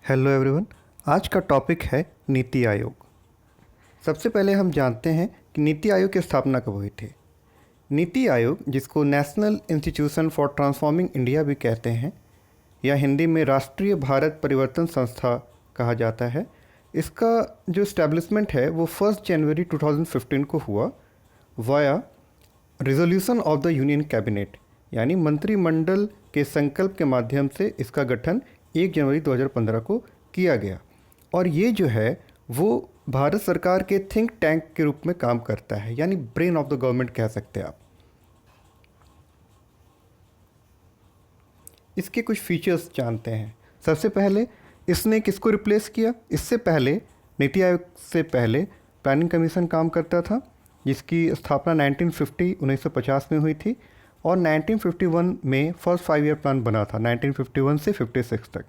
Hello everyone. आज का topic है नीति आयोग। सबसे पहले हम जानते हैं कि नीति आयोग की स्थापना कब हुई थी। नीति आयोग, जिसको national institution for transforming India भी कहते हैं या हिंदी में राष्ट्रीय भारत परिवर्तन संस्था कहा जाता है, इसका जो इस्टेब्लिशमेंट है वो 1 जनवरी 2015 को हुआ via resolution of the union cabinet, यानी मंत्रिमंडल के संकल्प के माध्यम से इसका गठन 1 जनवरी 2015 को किया गया। और ये जो है वो भारत सरकार के थिंक टैंक के रूप में काम करता है, यानी ब्रेन ऑफ द गवर्नमेंट कह सकते हैं आप। इसके कुछ फीचर्स जानते हैं। सबसे पहले इसने किसको रिप्लेस किया। इससे पहले नीति आयोग से पहले प्लानिंग कमीशन काम करता था, जिसकी स्थापना 1950 में हुई थी और 1951 में फर्स्ट 5 ईयर प्लान बना था, 1951 से 56 तक।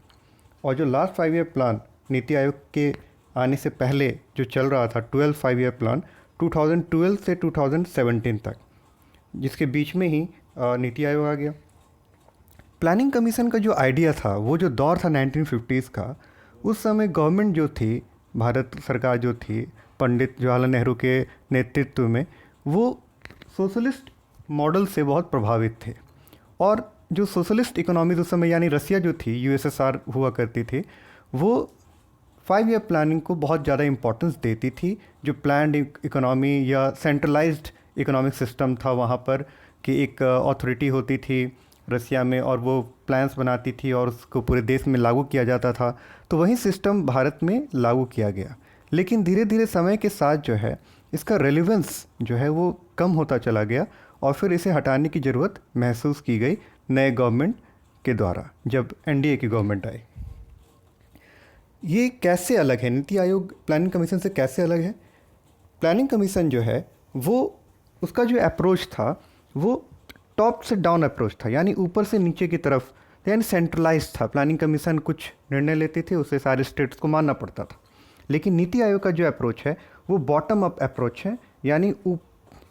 और जो last 5 year plan NITI Aayog के आने से पहले जो चल रहा था 12 5 ईयर प्लान 2012 से 2017 तक, जिसके बीच में ही नीति आयोग आ गया। प्लानिंग कमीशन का जो आइडिया था, वो जो दौर था 1950s का, उस समय गवर्नमेंट जो थी, भारत सरकार जो थी पंडित जवाहरलाल नेहरू के नेतृत्व में, वो सोशलिस्ट मॉडल से बहुत प्रभावित थे। और जो सोशलिस्ट इकोनॉमीज उस समय, यानी रसिया जो थी, यूएसएसआर हुआ करती थी, वो 5 ईयर प्लानिंग को बहुत ज़्यादा इम्पोर्टेंस देती थी। जो प्लान्ड इकोनॉमी या सेंट्रलाइज्ड इकोनॉमिक सिस्टम था वहाँ पर, कि एक अथॉरिटी होती थी रसिया में और वो प्लान्स बनाती थी और उसको पूरे देश में लागू किया जाता था। तो वही सिस्टम भारत में लागू किया गया। लेकिन धीरे धीरे समय के साथ जो है इसका रेलेवेंस जो है वो कम होता चला गया और फिर इसे हटाने की ज़रूरत महसूस की गई नए गवर्नमेंट के द्वारा, जब एनडीए की गवर्नमेंट आई। ये कैसे अलग है, नीति आयोग प्लानिंग कमीशन से कैसे अलग है? प्लानिंग कमीशन जो है वो, उसका जो अप्रोच था वो टॉप से डाउन अप्रोच था, यानी ऊपर से नीचे की तरफ, यानी सेंट्रलाइज था। प्लानिंग कमीशन कुछ निर्णय लेते थे, उसे सारे स्टेट्स को मानना पड़ता था। लेकिन नीति आयोग का जो अप्रोच है वो बॉटम अप अप्रोच है, यानी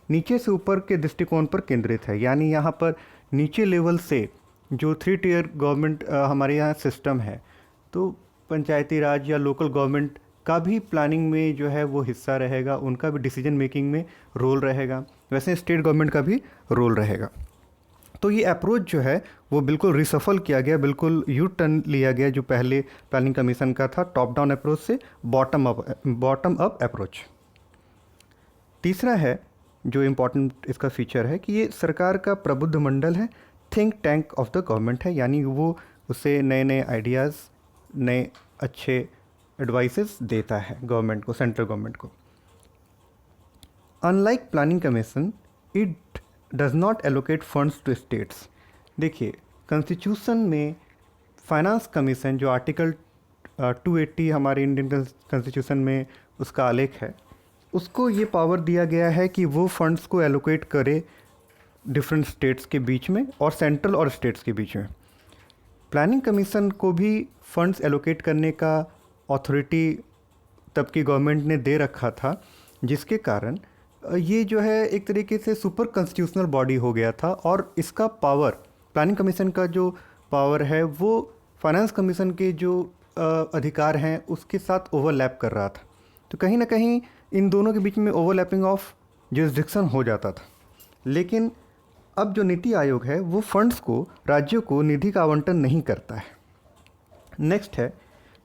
नीचे से ऊपर के दृष्टिकोण पर केंद्रित है। यानी यहाँ पर नीचे लेवल से जो 3 टियर गवर्नमेंट हमारे यहाँ सिस्टम है, तो पंचायती राज या लोकल गवर्नमेंट का भी प्लानिंग में जो है वो हिस्सा रहेगा, उनका भी डिसीजन मेकिंग में रोल रहेगा, वैसे स्टेट गवर्नमेंट का भी रोल रहेगा। तो ये अप्रोच जो है वो बिल्कुल रिसफल किया गया, बिल्कुल यू टर्न लिया गया जो पहले प्लानिंग कमीशन का था, टॉप डाउन अप्रोच से बॉटम अप अप्रोच। तीसरा है जो इम्पोर्टेंट इसका फीचर है कि ये सरकार का प्रबुद्ध मंडल है, think tank of the government है, यानी वो उसे नए नए आइडियाज़, नए अच्छे एडवाइसेस देता है गवर्नमेंट को, सेंट्रल गवर्नमेंट को। Unlike planning commission, it does not allocate funds to states. देखिए, कॉन्स्टिट्यूशन में फाइनेंस कमीशन जो आर्टिकल 280 हमारे इंडियन कॉन्स्टिट्यूशन में उसका आलेख है, उसको ये पावर दिया गया है कि वो फंड्स को एलोकेट करे डिफरेंट स्टेट्स के बीच में और सेंट्रल और स्टेट्स के बीच में। प्लानिंग कमीशन को भी फंड्स एलोकेट करने का अथॉरिटी तब की गवर्नमेंट ने दे रखा था, जिसके कारण ये जो है एक तरीके से सुपर कॉन्स्टिट्यूशनल बॉडी हो गया था। और इसका पावर, प्लानिंग कमीशन का जो पावर है वो फाइनेंस कमीशन के जो अधिकार हैं उसके साथ ओवरलैप कर रहा था। तो कहीं ना कहीं इन दोनों के बीच में ओवरलैपिंग ऑफ जुरिसडिक्शन हो जाता था। लेकिन अब जो नीति आयोग है वो फंड्स को, राज्यों को निधि का आवंटन नहीं करता है। नेक्स्ट है,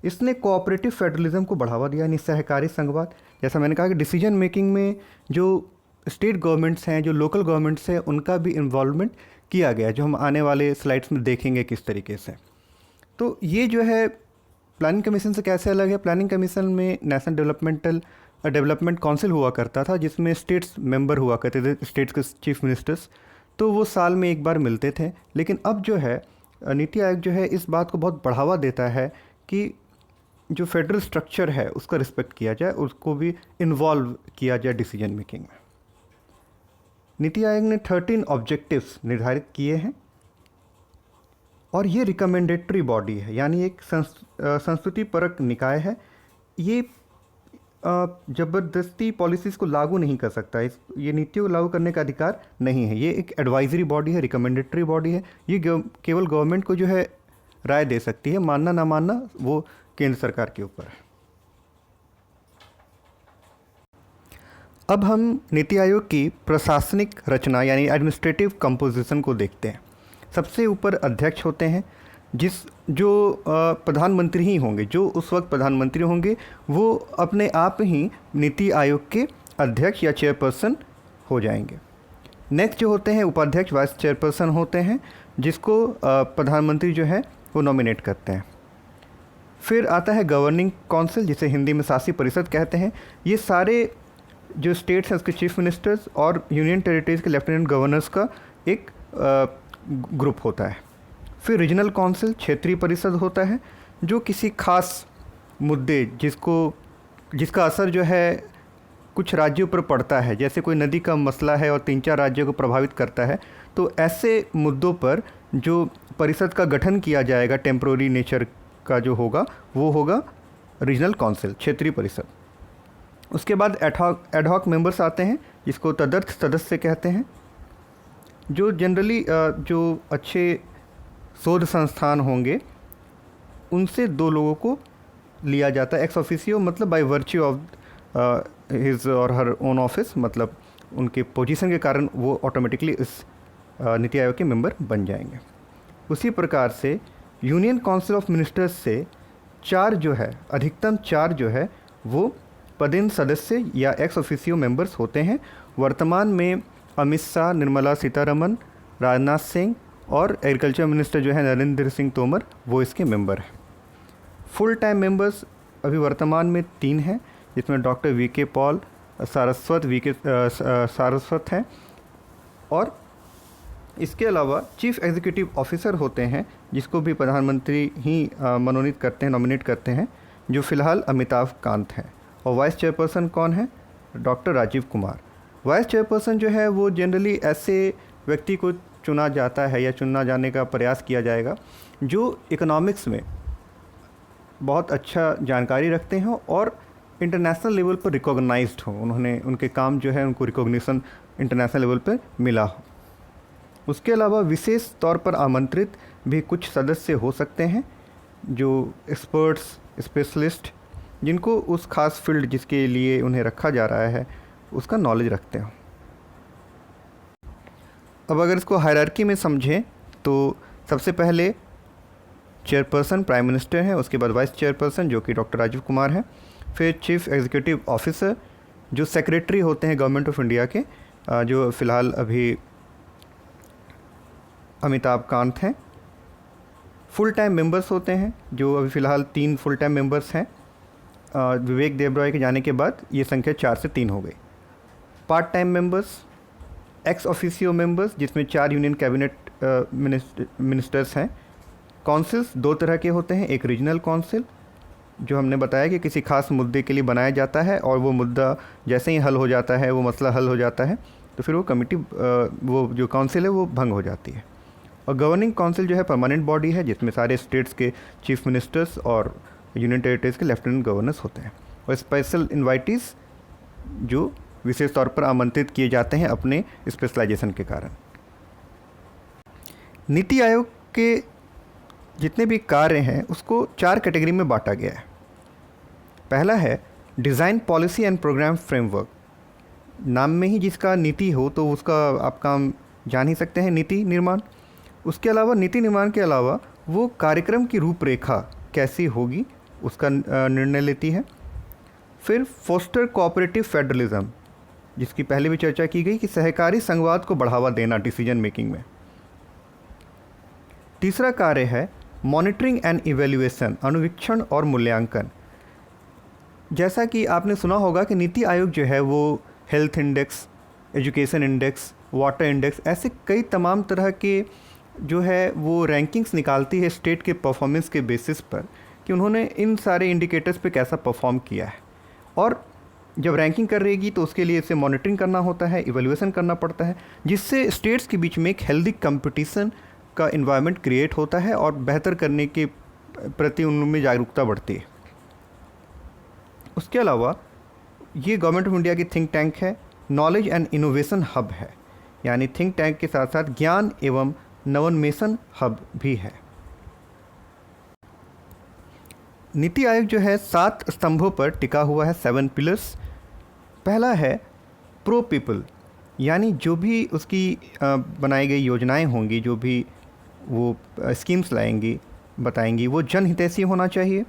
इसने कोऑपरेटिव फेडरलिज्म को बढ़ावा दिया, यानी सहकारी संघवाद। जैसा मैंने कहा कि डिसीजन मेकिंग में जो स्टेट गवर्नमेंट्स हैं, जो लोकल गवर्नमेंट्स हैं, उनका भी इन्वॉल्वमेंट किया गया, जो हम आने वाले स्लाइड्स में देखेंगे किस तरीके से। तो ये जो है प्लानिंग कमीशन से कैसे अलग है। प्लानिंग कमीशन में नेशनल डेवलपमेंट काउंसिल हुआ करता था, जिसमें स्टेट्स मेंबर हुआ करते थे, स्टेट्स के चीफ मिनिस्टर्स, तो वो साल में एक बार मिलते थे। लेकिन अब जो है नीति आयोग जो है इस बात को बहुत बढ़ावा देता है कि जो फेडरल स्ट्रक्चर है उसका रिस्पेक्ट किया जाए, उसको भी इन्वॉल्व किया जाए डिसीजन मेकिंग में। नीति आयोग ने 13 ऑब्जेक्टिव्स निर्धारित किए हैं और ये रिकमेंडेटरी बॉडी है, यानी एक संस्तुति परक निकाय है। ये ज़बरदस्ती पॉलिसीज़ को लागू नहीं कर सकता, ये नीतियों को लागू करने का अधिकार नहीं है। ये एक एडवाइजरी बॉडी है, रिकमेंडेटरी बॉडी है। ये केवल गवर्नमेंट को जो है राय दे सकती है। मानना ना मानना वो केंद्र सरकार के ऊपर है। अब हम नीति आयोग की प्रशासनिक रचना यानी एडमिनिस्ट्रेटिव कंपोजिशन को देखते हैं। सबसे ऊपर अध्यक्ष होते हैं, जो प्रधानमंत्री ही होंगे, जो उस वक्त प्रधानमंत्री होंगे वो अपने आप ही नीति आयोग के अध्यक्ष या चेयरपर्सन हो जाएंगे। नेक्स्ट जो होते हैं उपाध्यक्ष, वाइस चेयरपर्सन होते हैं, जिसको प्रधानमंत्री जो है वो नॉमिनेट करते हैं। फिर आता है गवर्निंग काउंसिल, जिसे हिंदी में शासी परिषद कहते हैं। ये सारे जो स्टेट्स हैं उसके चीफ मिनिस्टर्स और यूनियन टेरिटरीज के लेफ्टिनेंट गवर्नर्स का एक ग्रुप होता है। फिर रीजनल काउंसिल, क्षेत्रीय परिषद होता है, जो किसी खास मुद्दे जिसका असर जो है कुछ राज्यों पर पड़ता है, जैसे कोई नदी का मसला है और 3-4 राज्यों को प्रभावित करता है, तो ऐसे मुद्दों पर जो परिषद का गठन किया जाएगा, टेम्प्रोरी नेचर का जो होगा, वो होगा रीजनल काउंसिल, क्षेत्रीय परिषद। उसके बाद एडहॉक मेंबर्स आते हैं, जिसको तदर्थ सदस्य कहते हैं, जो जनरली जो अच्छे शोध संस्थान होंगे उनसे 2 लोगों को लिया जाता है एक्स ऑफिसियो, मतलब बाय वर्च्यू ऑफ हिज और हर ओन ऑफिस, मतलब उनके पोजीशन के कारण वो ऑटोमेटिकली इस नीति आयोग के मेंबर बन जाएंगे। उसी प्रकार से यूनियन काउंसिल ऑफ मिनिस्टर्स से 4 जो है, अधिकतम 4 जो है वो पदेन सदस्य या एक्स ऑफिसियो मेंबर्स होते हैं। वर्तमान में अमित शाह, निर्मला सीतारमन, राजनाथ सिंह और एग्रीकल्चर मिनिस्टर जो है नरेंद्र सिंह तोमर, वो इसके मेंबर हैं। फुल टाइम मेंबर्स अभी वर्तमान में 3 हैं, जिसमें डॉक्टर वीके पॉल, सारस्वत हैं, और इसके अलावा चीफ एग्जीक्यूटिव ऑफिसर होते हैं, जिसको भी प्रधानमंत्री ही मनोनीत करते हैं, नॉमिनेट करते हैं, जो फ़िलहाल अमिताभ कांत हैं। और वाइस चेयरपर्सन कौन है? Doctor Rajiv Kumar. Vice chairperson जो है वो जनरली ऐसे व्यक्ति को चुना जाता है या चुना जाने का प्रयास किया जाएगा जो इकोनॉमिक्स में बहुत अच्छा जानकारी रखते हों और इंटरनेशनल लेवल पर रिकॉग्नाइज्ड हो, उनके काम जो है उनको रिकॉग्निशन इंटरनेशनल लेवल पर मिला हो। उसके अलावा विशेष तौर पर आमंत्रित भी कुछ सदस्य हो सकते हैं, जो एक्सपर्ट्स, स्पेशलिस्ट, जिनको उस खास फील्ड जिसके लिए उन्हें रखा जा रहा है उसका नॉलेज रखते हो। अब अगर इसको हायरार्की में समझें तो सबसे पहले चेयरपर्सन प्राइम मिनिस्टर हैं, उसके बाद वाइस चेयरपर्सन जो कि डॉक्टर राजीव कुमार हैं, फिर चीफ एग्जीक्यूटिव ऑफिसर जो सेक्रेटरी होते हैं गवर्नमेंट ऑफ इंडिया के, जो फ़िलहाल अभी अमिताभ कांत हैं। फुल टाइम मेंबर्स होते हैं, जो अभी फ़िलहाल 3 फुल टाइम मेंबर्स हैं। विवेक देबरॉय के जाने के बाद ये संख्या 4 से 3 हो गई। Part time members, ex officio members, जिसमें 4 यूनियन कैबिनेट मिनिस्टर्स हैं। काउंसिल्स 2 तरह के होते हैं, एक रीजनल काउंसिल जो हमने बताया कि किसी खास मुद्दे के लिए बनाया जाता है और वो मुद्दा जैसे ही हल हो जाता है, वो मसला हल हो जाता है, तो फिर वो कमेटी, वो जो काउंसिल है वो भंग हो जाती है। और गवर्निंग काउंसिल जो है परमानेंट बॉडी है, जिसमें सारे स्टेट्स के चीफ मिनिस्टर्स और यूनियन टेरिटरीज के लेफ्टिनेंट गवर्नर्स होते हैं। और स्पेशल इन्वाइटीज़ जो विशेष तौर पर आमंत्रित किए जाते हैं अपने स्पेशलाइजेशन के कारण। नीति आयोग के जितने भी कार्य हैं उसको 4 कैटेगरी में बांटा गया है। पहला है design, policy and programme framework. नाम में ही जिसका नीति हो तो उसका आप काम जान ही सकते हैं, नीति निर्माण। उसके अलावा नीति निर्माण के अलावा वो कार्यक्रम की रूपरेखा कैसी होगी उसका निर्णय लेती है। फिर फोस्टर कोऑपरेटिव फेडरलिज्म, जिसकी पहले भी चर्चा की गई कि सहकारी संघवाद को बढ़ावा देना डिसीजन मेकिंग में। तीसरा कार्य है मॉनिटरिंग एंड इवैल्यूएशन, अनुवीक्षण और मूल्यांकन। जैसा कि आपने सुना होगा कि नीति आयोग जो है वो health index, education index, water index, ऐसे कई तमाम तरह के जो है वो रैंकिंग्स निकालती है स्टेट के परफॉर्मेंस के बेसिस पर कि उन्होंने इन सारे इंडिकेटर्स पे कैसा परफॉर्म किया है। और जब रैंकिंग कर रहेगी तो उसके लिए इसे मॉनिटरिंग करना होता है, इवैल्यूएशन करना पड़ता है, जिससे स्टेट्स के बीच में एक हेल्दी कंपटीशन का इन्वायरमेंट क्रिएट होता है और बेहतर करने के प्रति उनमें जागरूकता बढ़ती है। उसके अलावा ये गवर्नमेंट ऑफ इंडिया की थिंक टैंक है, नॉलेज एंड इनोवेशन हब है, यानी थिंक टैंक के साथ साथ ज्ञान एवं नवोन्मेषण हब भी है। नीति आयोग जो है 7 स्तंभों पर टिका हुआ है, 7 पिलर्स। पहला है प्रो पीपल, यानी जो भी उसकी बनाई गई योजनाएं होंगी, जो भी वो स्कीम्स लाएंगी बताएंगी, वो जनहितैषी होना चाहिए,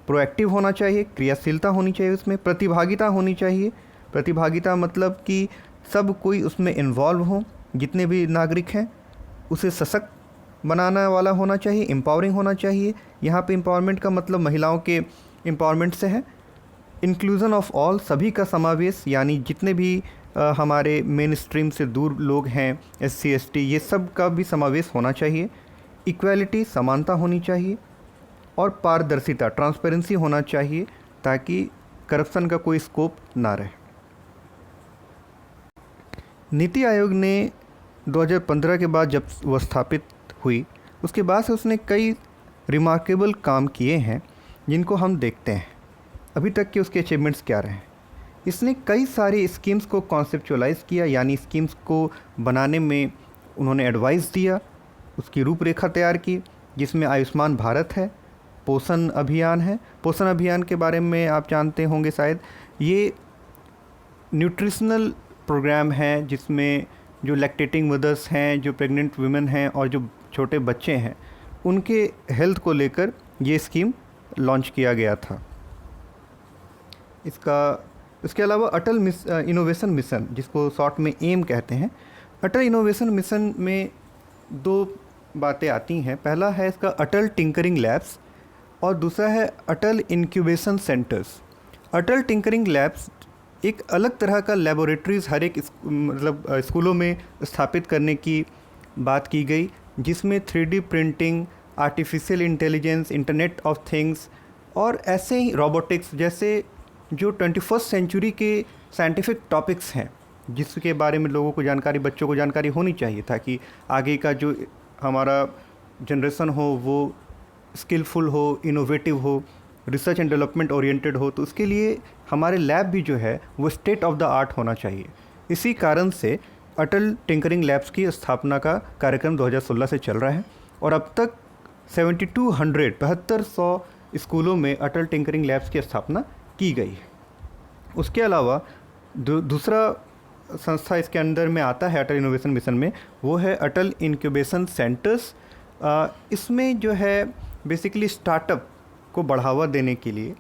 प्रोएक्टिव होना चाहिए, क्रियाशीलता होनी चाहिए, उसमें प्रतिभागिता होनी चाहिए। प्रतिभागिता मतलब कि सब कोई उसमें इन्वॉल्व हो, जितने भी नागरिक हैं उसे सशक्त बनाने वाला होना चाहिए, एम्पावरिंग होना चाहिए। यहाँ पे एम्पावरमेंट का मतलब महिलाओं के एम्पावरमेंट से है। इंक्लूज़न ऑफ ऑल, सभी का समावेश, यानी जितने भी हमारे मेन स्ट्रीम से दूर लोग हैं, SC ST, ये सब का भी समावेश होना चाहिए। इक्वालिटी, समानता होनी चाहिए, और पारदर्शिता, ट्रांसपेरेंसी होना चाहिए, ताकि करप्शन का कोई स्कोप ना रहे। नीति आयोग ने 2015 के बाद जब वह स्थापित हुई, उसके बाद से उसने कई रिमार्केबल काम किए हैं जिनको हम देखते हैं। अभी तक के उसके अचीवमेंट्स क्या रहे हैं। इसने कई सारी स्कीम्स को कॉन्सेप्चुअलाइज़ किया, यानी स्कीम्स को बनाने में उन्होंने एडवाइस दिया, उसकी रूपरेखा तैयार की, जिसमें आयुष्मान भारत है, पोषण अभियान है। पोषण अभियान के बारे में आप जानते होंगे शायद, ये न्यूट्रिशनल प्रोग्राम है जिसमें जो लैक्टेटिंग मदर्स हैं, जो प्रेग्नेंट वुमेन हैं और जो छोटे बच्चे हैं, उनके हेल्थ को लेकर ये स्कीम लॉन्च किया गया था। इसके अलावा अटल इनोवेशन मिशन, जिसको शॉर्ट में एम कहते हैं, अटल इनोवेशन मिशन में 2 बातें आती हैं। पहला है इसका अटल टिंकरिंग लैब्स, और दूसरा है अटल इंक्यूबेशन सेंटर्स। अटल टिंकरिंग लैब्स एक अलग तरह का लेबोरेटरीज़ हर एक मतलब स्कूलों में स्थापित करने की बात की गई, जिसमें 3D printing, artificial intelligence, internet of things और ऐसे ही रोबोटिक्स जैसे जो 21st सेंचुरी के साइंटिफिक टॉपिक्स हैं, जिसके बारे में लोगों को जानकारी, बच्चों को जानकारी होनी चाहिए, ताकि आगे का जो हमारा जनरेशन हो वो स्किलफुल हो, इनोवेटिव हो, रिसर्च एंड डेवलपमेंट ओरिएंटेड हो। तो उसके लिए हमारे लैब भी जो है वो स्टेट ऑफ द आर्ट होना चाहिए। इसी कारण से अटल टिंकरिंग लैब्स की स्थापना का कार्यक्रम 2016 से चल रहा है, और अब तक 7200 स्कूलों में अटल टिंकरिंग लैब्स की स्थापना की गई है। उसके अलावा दूसरा संस्था इसके अंदर में आता है अटल इनोवेशन मिशन में, वो है अटल इंक्यूबेशन सेंटर्स। इसमें जो है बेसिकली स्टार्टअप को बढ़ावा देने के लिए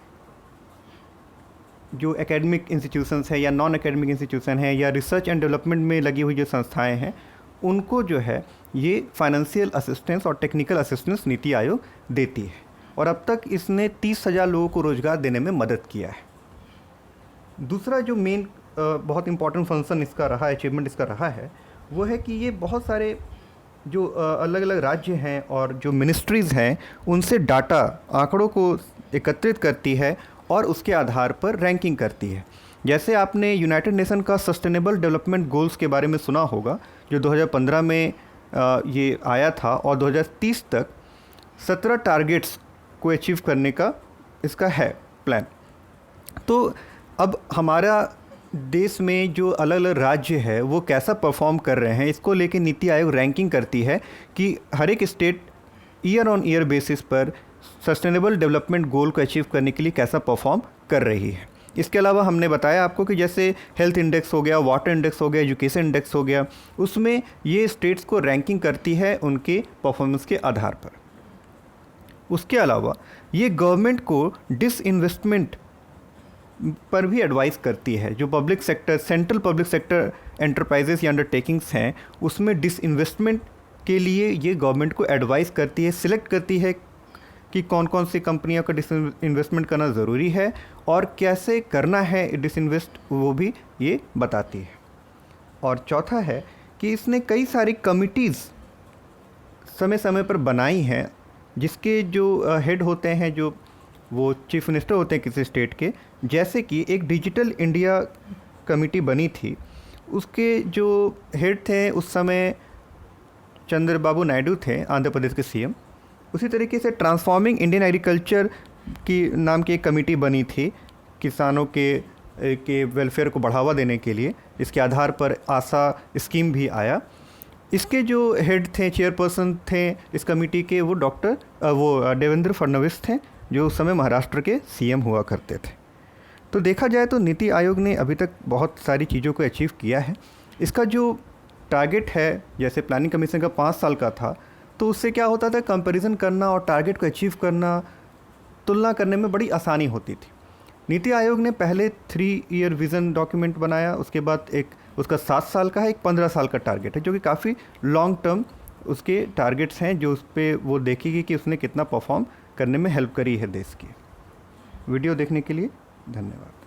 जो एकेडमिक इंस्टीट्यूशंस हैं या नॉन एकेडमिक इंस्टीट्यूशन हैं या रिसर्च एंड डेवलपमेंट में लगी हुई जो संस्थाएं हैं, उनको जो है ये फाइनेंशियल असिस्टेंस और टेक्निकल असिस्टेंस नीति आयोग देती है, और अब तक इसने 30,000 लोगों को रोज़गार देने में मदद किया है। दूसरा जो मेन बहुत इंपॉर्टेंट फंक्शन इसका रहा है, अचीवमेंट इसका रहा है, वो है कि ये बहुत सारे जो अलग अलग राज्य हैं और जो मिनिस्ट्रीज़ हैं उनसे डाटा, आंकड़ों को एकत्रित करती है और उसके आधार पर रैंकिंग करती है। जैसे आपने यूनाइटेड नेशन का सस्टेनेबल डेवलपमेंट गोल्स के बारे में सुना होगा, जो 2015 में ये आया था, और 2030 तक 17 टारगेट्स को अचीव करने का इसका है प्लान। तो अब हमारा देश में जो अलग अलग राज्य है वो कैसा परफॉर्म कर रहे हैं, इसको लेके नीति आयोग रैंकिंग करती है कि हर एक state year on year basis पर सस्टेनेबल डेवलपमेंट गोल को अचीव करने के लिए कैसा परफॉर्म कर रही है। इसके अलावा हमने बताया आपको कि जैसे हेल्थ इंडेक्स हो गया, वाटर इंडेक्स हो गया, एजुकेशन इंडेक्स हो गया, उसमें ये स्टेट्स को रैंकिंग करती है उनके परफॉर्मेंस के आधार पर। उसके अलावा ये गवर्नमेंट को डिसइन्वेस्टमेंट पर भी एडवाइस करती है। जो public sector, central public sector enterprises या अंडरटेकिंग्स हैं, उसमें डिसइन्वेस्टमेंट के लिए ये गवर्नमेंट को एडवाइस करती है, सिलेक्ट करती है कि कौन कौन सी कंपनियों का डिसइन्वेस्टमेंट करना ज़रूरी है और कैसे करना है डिसइन्वेस्ट, वो भी ये बताती है। और चौथा है कि इसने कई सारी कमिटीज़ समय समय पर बनाई हैं, जिसके जो हेड होते हैं, जो वो चीफ मिनिस्टर होते हैं किसी स्टेट के। जैसे कि एक डिजिटल इंडिया कमेटी बनी थी, उसके जो हेड थे उस समय चंद्रबाबू नायडू थे, आंध्र प्रदेश के सीएम। उसी तरीके से ट्रांसफॉर्मिंग इंडियन एग्रीकल्चर की नाम की एक कमेटी बनी थी किसानों के वेलफेयर को बढ़ावा देने के लिए। इसके आधार पर आशा स्कीम भी आया। इसके जो हेड थे, चेयरपर्सन थे इस कमेटी के, वो देवेंद्र फडणवीस थे, जो उस समय महाराष्ट्र के सीएम हुआ करते थे। तो देखा जाए तो नीति आयोग ने अभी तक बहुत सारी चीज़ों को अचीव किया है। इसका जो टारगेट है, जैसे प्लानिंग कमीशन का 5 साल का था, तो उससे क्या होता था, कंपैरिजन करना और टारगेट को अचीव करना, तुलना करने में बड़ी आसानी होती थी। नीति आयोग ने पहले 3 ईयर विज़न डॉक्यूमेंट बनाया, उसके बाद एक उसका 7 साल का है, एक 15 साल का टारगेट है, जो कि काफ़ी लॉन्ग टर्म उसके टारगेट्स हैं, जो उस पर वो देखेगी कि उसने कितना परफॉर्म करने में हेल्प करी है देश की। वीडियो देखने के लिए धन्यवाद।